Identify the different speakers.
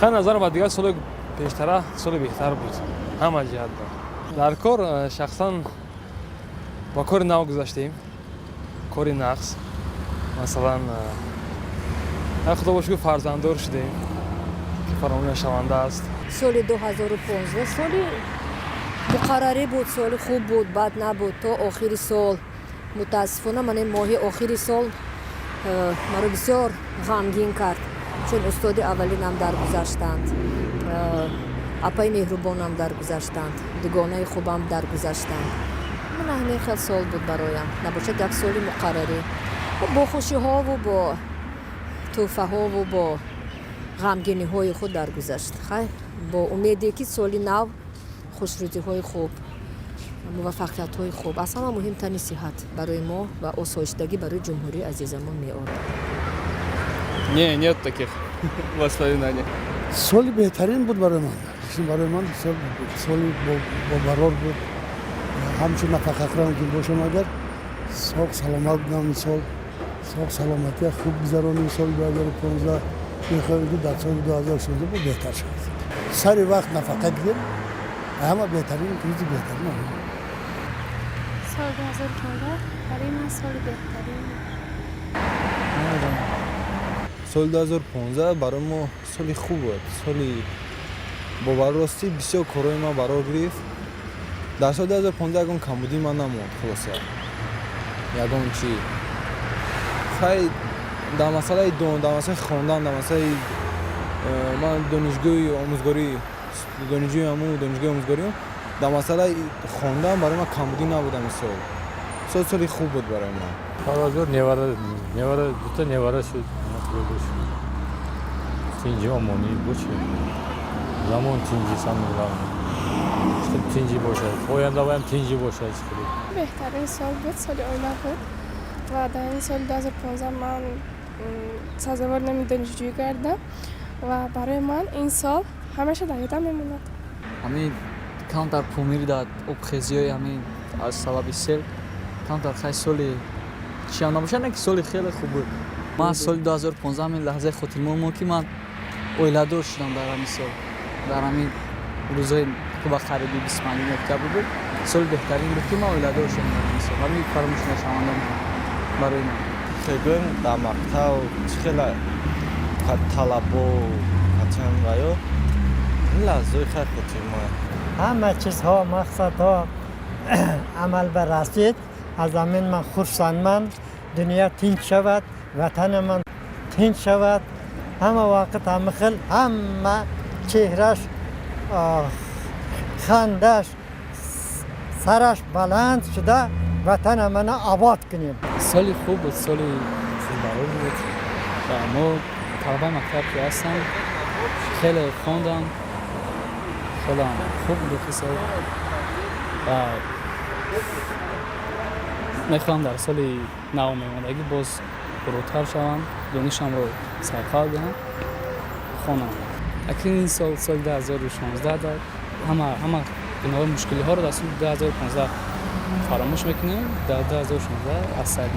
Speaker 1: خیلی نظر من دیگه سال پیشتره سال بهتر بود همه جهت در کار شخصا با کار نو گذاشتیم کاری نقص مثلا خدا باشه که فرزنددار شدیم که فرامون شونده است.
Speaker 2: سال 2015 سالی مقرری بود، سال خوب بود، بد نبود تا آخر سال. متاسفانه من ماه آخر سال مرا بسیار غمگین کرد چون استاد اولینم درگذشتند، اپای مهربانم درگذشتند، دوگانه خوبم درگذشتند. من همین خیلی سال بود برایم، نباشه یک سال مقرری با خوشی ها و با توفه ها و با غمگینی های خود درگذشت. خیر با امیدی که سالی نو خوشروزی های خوب، موفقیت های خوب، اصلا مهمترین صحت برای ما و آسایشتگی برای جمهوری عزیزمون میآورد.
Speaker 1: Нет таких воспоминаний.
Speaker 3: سال بهترین بود برای من سالی با برار بود. همچون نفق اکرام که باشم اگر ساق سلامت بودم سال ساق سلامتی خوب گذرانیم سال 2015 میخوایم که در سال 2016 بود بهتر شد. سری وقت نفقه دیدیم همه بهترین روزی بهترین
Speaker 4: سال 2015 برای من سال بهترین.
Speaker 5: سال 2015 برای ما سالی خوب بود. سالی با برراستی بسیار کارهای ما برای گرفت. در سال 2015 یکم کمبودی من نموند خلاصه. یکم چی؟ خیلی در مسئله در مسئله خواندن، در مسئله من دانشگاه آموزگاری آموزگاری در مسئله خواندن برای من کمبودی نبود این سال. سالی خوب بود برای من.
Speaker 6: حالا نیواره دوتا نیواره شد. تینجی آمونی بود چه؟ زمان تینجی سامیلان. تینجی باشه. آینده باید تینجی باشه.
Speaker 4: بهترین سال بود، سال اولی بود و در این سال 2015 من سازوار دانشجویی کردم و برای من این سال همیشه در یادم میموند.
Speaker 7: همین کانتر پومیر داد ابخزیای همین از سبب سیل کانتر خیلی سالی چی هم نباشه نه که سالی خیلی خوب بود. من سال 2015 همین لحظه خاطرمون که من اویلادور شدم در همین سال، در همین روزهای که با خریدی 20 اکتبر بود سال بهترین بود که من اویلادور شدم در همین سال. همین فراموش نشوندم برای من.
Speaker 5: خیلی در مقطع خیلی طلبا کتن و یا این لحظه خیلی خاطرمون.
Speaker 8: همه چیزها مقصدها عمل برسید. از همین من خرسندم دنیا تینج شود، وطن من تینج شود، همه وقت همه خیل همه چهرش خندش سرش بلند شده وطن من آباد کنیم.
Speaker 7: سالی خوب بود، سالی برای بود و ما طلبه مکتب که هستم خیلی خواندم، خیلی خوب بود سال و میخوام در سال نو میموندگی باز بروتر شوم، دانشم رو سرفال دهم خونم. اکنون این سال 2016 داد همه بنابرای مشکلی ها رو در سال 2015 فراموش میکنیم. در 2016 از سر